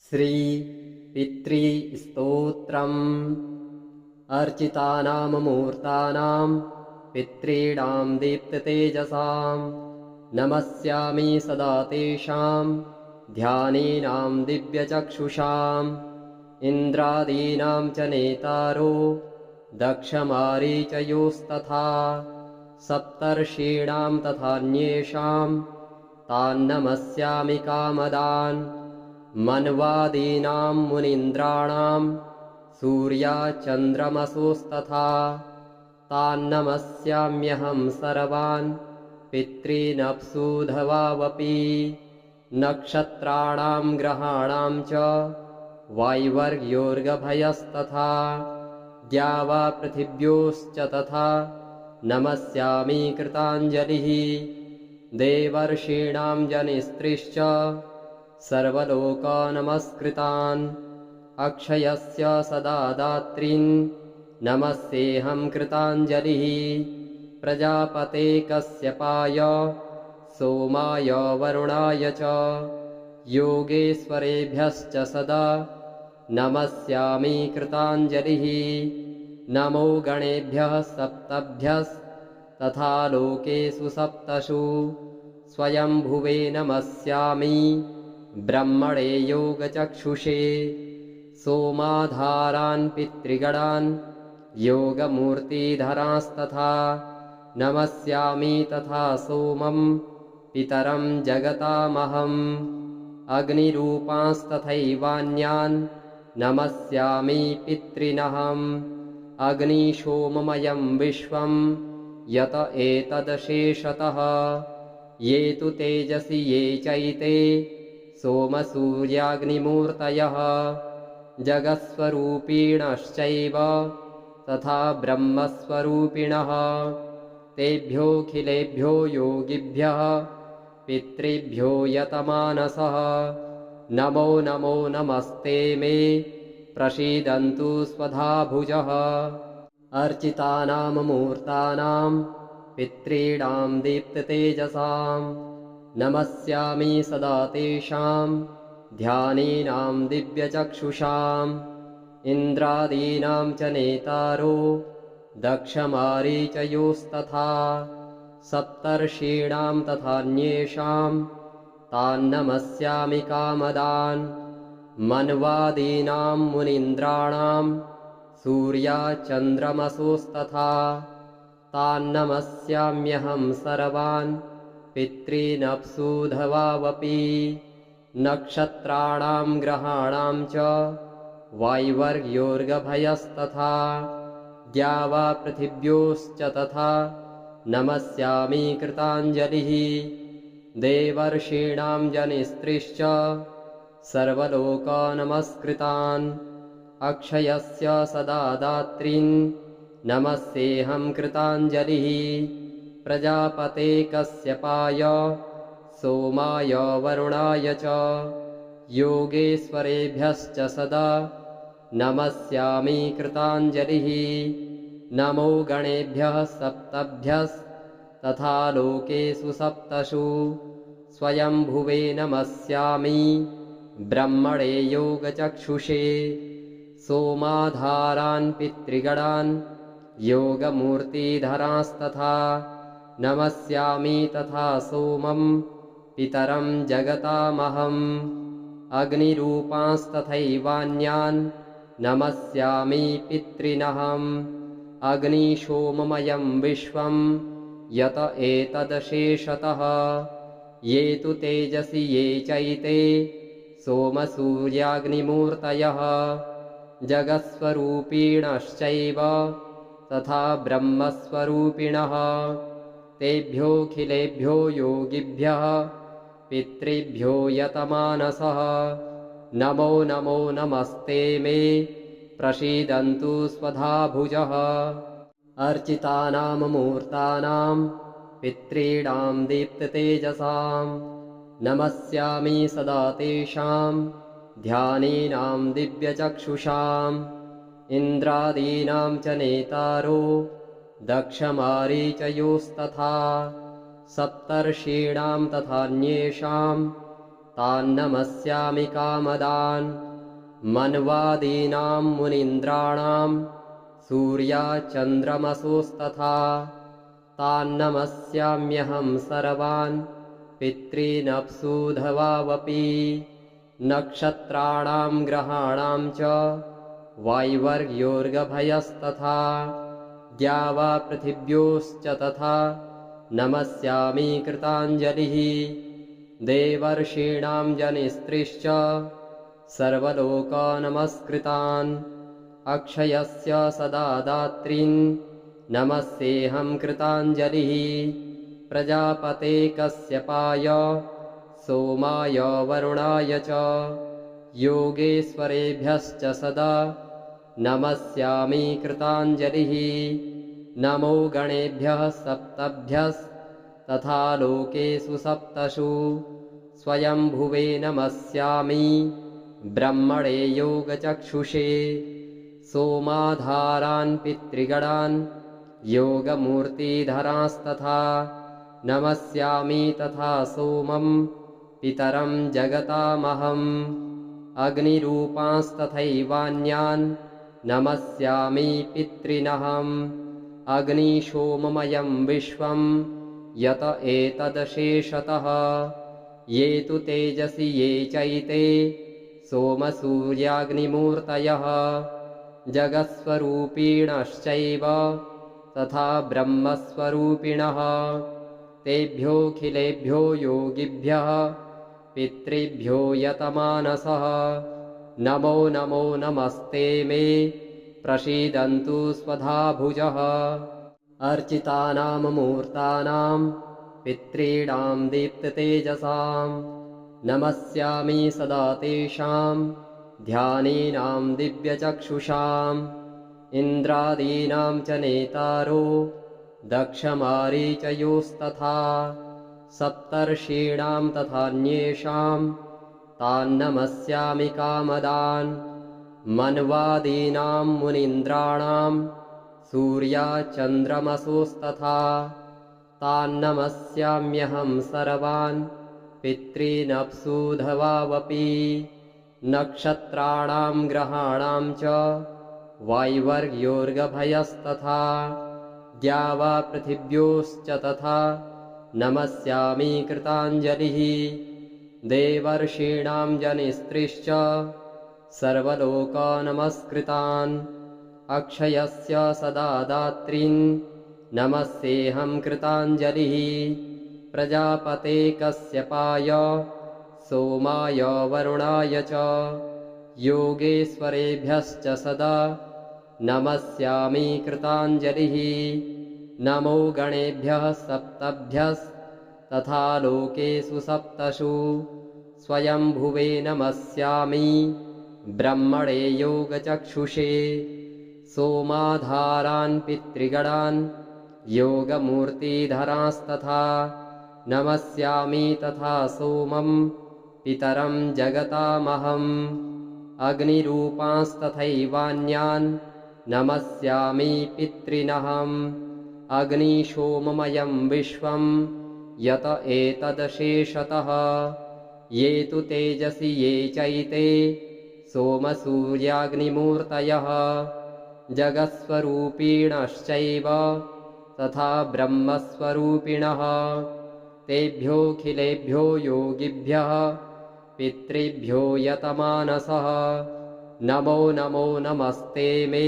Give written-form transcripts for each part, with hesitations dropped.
श्री पितृस्तोत्रम् अर्चितानां मूर्तानां पितॄणां दीप्ततेजसां नमस्यामि सदा तेषां ध्यानीनां दिव्यचक्षुषाम् इन्द्रादीनां च नेतारो दक्षमारीचयोस्तथा सप्तर्षीणां तथान्येषां तान्नमस्यामि कामदान् मन्वादीनां मुनीन्द्राणां सूर्याचन्द्रमसोस्तथा तान्नमस्याम्यहं सर्वान् पितॄनप्सूधवावपि नक्षत्राणां ग्रहाणां च वायुवर्योर्गभयस्तथा द्यावापृथिव्योश्च तथा नमस्यामि कृताञ्जलिः देवर्षीणां जनिस्त्रीश्च सर्वलोकनमस्कृतान् अक्षयस्य सदा दात्रीन् नमस्येऽहं कृताञ्जलिः प्रजापते कश्यपाय सोमाय वरुणाय च योगेश्वरेभ्यश्च सदा नमस्यामि कृताञ्जलिः नमो गणेभ्यः सप्तभ्यस्तथा लोकेषु सप्तषु स्वयंभुवे नमस्यामि ब्रह्मणे योगचक्षुषे सोमाधारान् पितृगणान् योगमूर्तिधरांस्तथा नमस्यामि तथा सोमं पितरं जगतामहम् अग्निरूपांस्तथैवान्यान् नमस्यामि पितॄनहम् अग्निशोममयं विश्वं यत एतदशेषतः ये तु तेजसि ये चैते सोमसूर्याग्निमूर्तयः जगत्स्वरूपिणश्चैव तथा ब्रह्मस्वरूपिणः तेभ्योऽखिलेभ्यो योगिभ्यः पितृभ्यो यतमानसः नमो नमो नमस्ते मे प्रसीदन्तु स्वधा भुजः अर्चितानां मूर्तानां पितॄणां दीप्ततेजसां नमस्यामि सदा तेषां ध्यानीनां दिव्यचक्षुषाम् इन्द्रादीनां च नेतारो दक्षमारीचयोस्तथा सप्तर्षीणां तथान्येषां तान्नमस्यामि कामदान् मन्वादीनां मुनीन्द्राणां सूर्याचन्द्रमसोस्तथा तान्नमस्याम्यहं सर्वान् पितॄनप्सूधवावपि नक्षत्राणां ग्रहाणां च वायुवर्योर्गभयस्तथा द्यावापृथिव्योश्च तथा नमस्यामि कृताञ्जलिः देवर्षीणां जनिस्त्रीश्च सर्वलोकनमस्कृतान् अक्षयस्य सदा दात्रीन् नमस्येऽहं कृताञ्जलिः प्रजापते कश्यपाय सोमाय वरुणाय च योगेश्वरेभ्यश्च सदा नमस्यामि कृताञ्जलिः नमो गणेभ्यः सप्तभ्यस्तथा लोकेषु सप्तषु स्वयंभुवे नमस्यामि ब्रह्मणे योगचक्षुषे सोमाधारान् पितृगणान् योगमूर्तिधरांस्तथा नमस्यामि तथा सोमं पितरं जगतामहम् अग्निरूपांस्तथैवान्यान् नमस्यामि पितॄनहम् अग्निशोममयं विश्वं यत एतदशेषतः ये तु तेजसि ये चैते सोमसूर्याग्निमूर्तयः जगत्स्वरूपिणश्चैव तथा ब्रह्मस्वरूपिणः तेभ्योऽखिलेभ्यो योगिभ्यः पितृभ्यो यतमानसः नमो नमो नमस्ते मे प्रसीदन्तु स्वधा भुजः अर्चितानां मूर्तानां पितॄणां दीप्ततेजसां नमस्यामि सदा तेषां ध्यानीनां दिव्यचक्षुषाम् इन्द्रादीनां च नेतारो दक्षमारीचयोस्तथा सप्तर्षीणां तथान्येषां तान्नमस्यामि कामदान् मन्वादीनां मुनीन्द्राणां सूर्याचन्द्रमसोस्तथा तान्नमस्याम्यहं सर्वान् पितॄनप्सूधवावपि नक्षत्राणां ग्रहाणां च वायुवर्योर्गभयस्तथा द्यावापृथिव्योश्च तथा नमस्यामि कृताञ्जलिः देवर्षीणां जनिस्त्रिश्च सर्वलोकनमस्कृतान् अक्षयस्य सदा दात्रीन् नमस्येऽहं कृताञ्जलिः प्रजापते कश्यपाय सोमाय वरुणाय च योगेश्वरेभ्यश्च सदा नमस्यामि कृताञ्जलिः नमो गणेभ्यः सप्तभ्यस्तथा लोकेषु सप्तषु स्वयंभुवे नमस्यामि ब्रह्मणे योगचक्षुषे सोमाधारान् पितृगणान् योगमूर्तिधरांस्तथा नमस्यामि तथा सोमं पितरं जगतामहम् अग्निरूपांस्तथैवान्यान् नमस्यामि पितॄनहम् अग्निशोममयं विश्वं यत एतदशेषतः ये तु तेजसि ये चैते सोमसूर्याग्निमूर्तयः जगत्स्वरूपिणश्चैव तथा ब्रह्मस्वरूपिणः तेभ्योऽखिलेभ्यो योगिभ्यः पितृभ्यो यतमानसः नमो नमो नमस्ते मे प्रसीदन्तु स्वधाभुजः अर्चितानां मूर्तानां पितॄणां दीप्ततेजसां नमस्यामि सदा तेषां ध्यानीनां दिव्यचक्षुषाम् इन्द्रादीनां च नेतारो दक्षमारीचयोस्तथा सप्तर्षीणां तथान्येषां तान्नमस्यामि कामदान् मन्वादीनां मुनीन्द्राणां सूर्याचन्द्रमसोस्तथा तान्नमस्याम्यहं सर्वान् पितॄनप्सूधवावपि नक्षत्राणां ग्रहाणां च वायुवर्योर्गभयस्तथा द्यावापृथिव्योश्च तथा नमस्यामि कृताञ्जलिः देवर्षीणां जनिस्त्रिश्च सर्वलोकनमस्कृतान् अक्षयस्य सदा दात्रीन् नमस्येऽहं कृताञ्जलिः प्रजापते कश्यपाय सोमाय वरुणाय च योगेश्वरेभ्यश्च सदा नमस्यामि कृताञ्जलिः नमो गणेभ्यः सप्तभ्यस्तथा लोकेषु सप्तषु स्वयंभुवे नमस्यामि ब्रह्मणे योगचक्षुषे सोमाधारान् पितृगणान् योगमूर्तिधरांस्तथा नमस्यामि तथा सोमं पितरं जगतामहम् अग्निरूपांस्तथैवान्यान् नमस्यामि पितॄनहम् अग्निशोममयं विश्वं यत एतदशेषतः ये तु तेजसि ये चैते सोमसूर्याग्निमूर्तयः जगत्स्वरूपिणश्चैव तथा ब्रह्मस्वरूपिणः तेभ्योऽखिलेभ्यो योगिभ्यः पितृभ्यो यतमानसः नमो नमो नमस्ते मे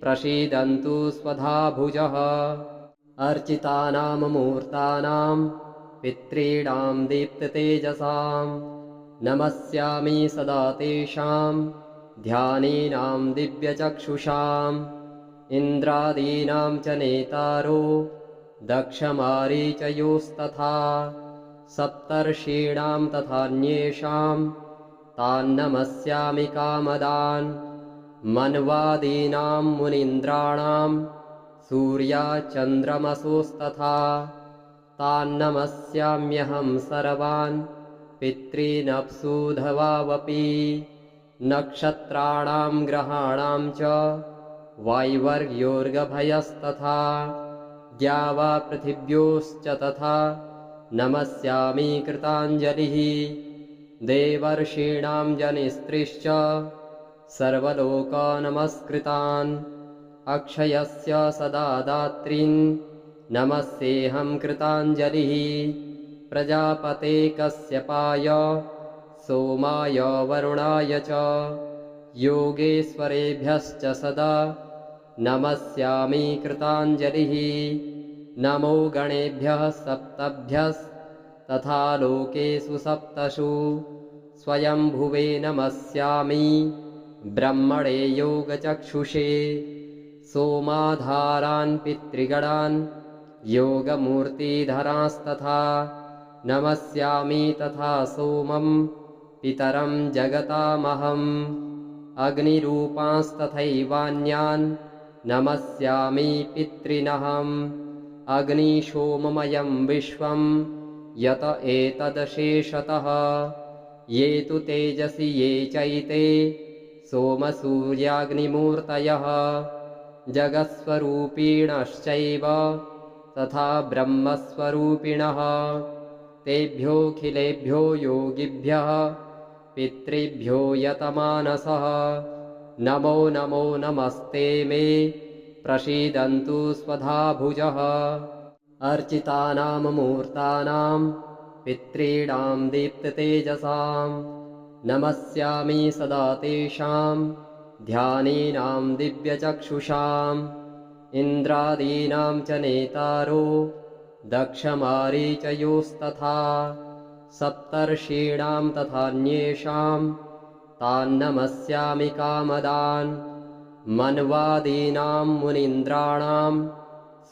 प्रसीदन्तु स्वधाभुजः अर्चितानां मूर्तानां पितॄणां दीप्ततेजसां नमस्यामि सदा तेषां ध्यानीनां दिव्यचक्षुषाम् इन्द्रादीनां च नेतारो दक्षमारीचयोस्तथा सप्तर्षीणां तथान्येषां तान्नमस्यामि कामदान् मन्वादीनां मुनीन्द्राणां सूर्याचन्द्रमसोस्तथा तान्नमस्याम्यहं सर्वान् पितॄनप्सूधवावपि नक्षत्राणां ग्रहाणां च वायुवर्योर्गभयस्तथा द्यावापृथिव्योश्च तथा नमस्यामि कृताञ्जलिः देवर्षीणां जनिस्त्रिश्च सर्वलोकनमस्कृतान् अक्षयस्य सदा दात्रीन् नमस्येऽहं कृताञ्जलिः प्रजापते कश्यपाय सोमाय वरुणाय च योगेश्वरेभ्यश्च सदा नमस्यामि कृताञ्जलिः नमो गणेभ्यः सप्तभ्यस्तथा लोकेषु सप्तषु स्वयंभुवे नमस्यामि ब्रह्मणे योगचक्षुषे सोमाधारान् पितृगणान् योगमूर्तिधरांस्तथा नमस्यामि तथा सोमं पितरं जगतामहम् अग्निरूपांस्तथैवान्यान् नमस्यामि पितॄनहम् अग्निशोममयं विश्वं यत एतदशेषतः ये तु तेजसि ये चैते सोमसूर्याग्निमूर्तयः जगत्स्वरूपिणश्चैव तथा ब्रह्मस्वरूपिणः तेभ्योऽखिलेभ्यो योगिभ्यः पितृभ्यो यतमानसः नमो नमो नमस्ते मे प्रसीदन्तु स्वधाभुजः अर्चितानां मूर्तानां पितॄणां दीप्ततेजसां नमस्यामि सदा तेषां ध्यानीनां दिव्यचक्षुषाम् इन्द्रादीनां च नेतारो दक्षमारीचयोस्तथा सप्तर्षीणां तथान्येषां तान्नमस्यामि कामदान् मन्वादीनां मुनीन्द्राणां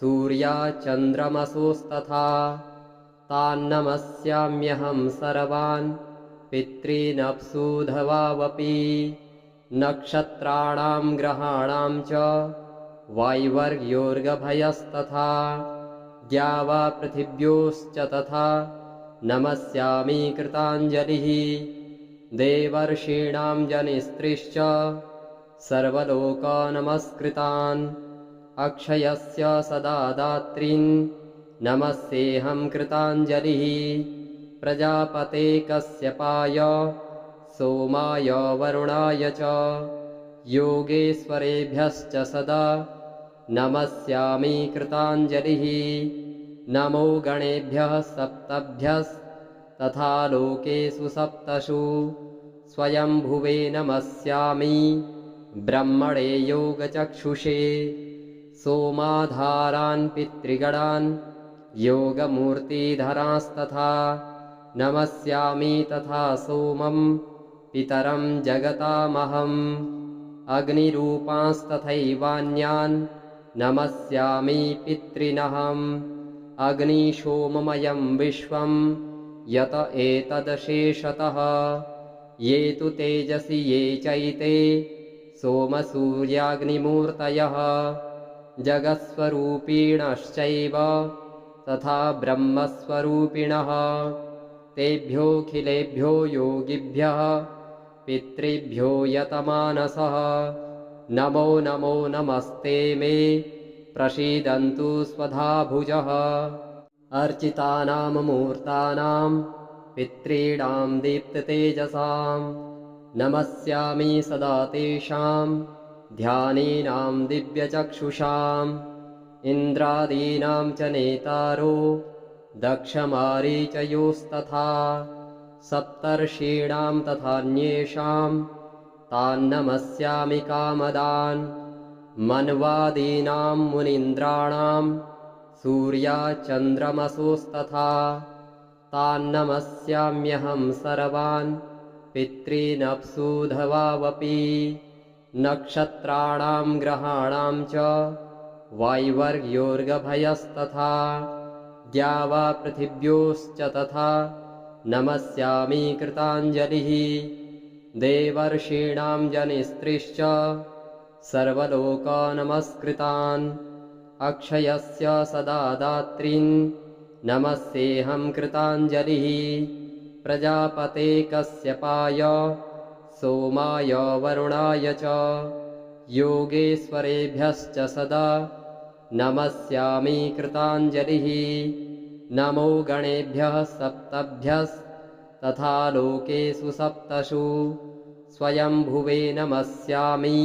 सूर्याचन्द्रमसोस्तथा तान्नमस्याम्यहं सर्वान् पितॄनप्सुधवावपि नक्षत्राणां ग्रहाणां च वायुवर्योर्गभयस्तथा द्यावापृथिव्योश्च तथा नमस्यामि कृताञ्जलिः देवर्षीणां जनिस्त्रिश्च सर्वलोकनमस्कृतान् अक्षयस्य सदा दात्रीन् नमस्येऽहं कृताञ्जलिः प्रजापते कश्यपाय सोमाय वरुणाय च योगेश्वरेभ्यश्च सदा नमस्यामि कृताञ्जलिः नमो गणेभ्यः सप्तभ्यस्तथा लोकेषु सप्तषु स्वयंभुवे नमस्यामि ब्रह्मणे योगचक्षुषे सोमाधारान् पितृगणान् योगमूर्तिधरांस्तथा नमस्यामि तथा सोमं पितरं जगतामहम् अग्निरूपांस्तथैवान्यान् नमस्यामि पितॄनहम् अग्निशोममयं विश्वं यत एतदशेषतः ये तु तेजसि ये चैते सोमसूर्याग्निमूर्तयः जगत्स्वरूपिणश्चैव तथा ब्रह्मस्वरूपिणः तेभ्योऽखिलेभ्यो योगिभ्यः पितृभ्यो यतमानसः नमो नमो नमस्ते मे प्रसीदन्तु स्वधाभुजः अर्चितानां मूर्तानां पितॄणां दीप्ततेजसां नमस्यामि सदा तेषां ध्यानीनां दिव्यचक्षुषाम् इन्द्रादीनां च नेतारो दक्षमारीचयोस्तथा सप्तर्षीणां तथान्येषां तान्नमस्यामि कामदान् मन्वादीनां मुनीन्द्राणां सूर्याचन्द्रमसोस्तथा तान्नमस्याम्यहं सर्वान् पितॄनप्सुधवावपि नक्षत्राणां ग्रहाणां च वायुवर्योर्गभयस्तथा द्यावापृथिव्योश्च तथा नमस्यामि कृताञ्जलिः देवर्षीणां जनिस्त्रिश्च सर्वलोकनमस्कृतान् अक्षयस्य सदा दात्रीन् नमस्येऽहं कृताञ्जलिः प्रजापते कश्यपाय सोमाय वरुणाय च योगेश्वरेभ्यश्च सदा नमस्यामि कृताञ्जलिः नमो गणेभ्यः सप्तभ्यस्तथा तथा लोकेषु सप्तषु स्वयंभुवे नमस्यामि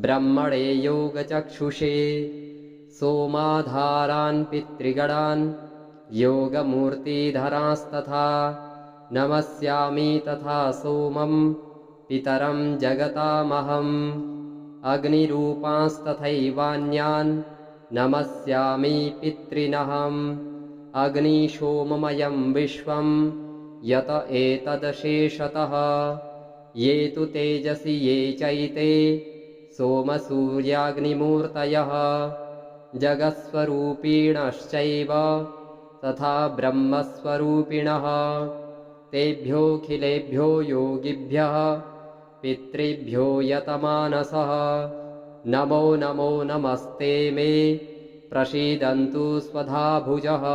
ब्रह्मणे योगचक्षुषे सोमाधारान् पितृगणान् योगमूर्तिधरांस्तथा नमस्यामि तथा सोमं पितरं जगतामहम् अग्निरूपांस्तथैवान्यान् नमस्यामि पितॄनहम् अग्निशोममयं विश्वं यत एतदशेषतः ये तु तेजसि ये चैते सोमसूर्याग्निमूर्तयः जगत्स्वरूपिणश्चैव तथा ब्रह्मस्वरूपिणः तेभ्योऽखिलेभ्यो योगिभ्यः पितृभ्यो यतमानसः नमो नमो नमस्ते मे प्रसीदन्तु स्वधाभुजः।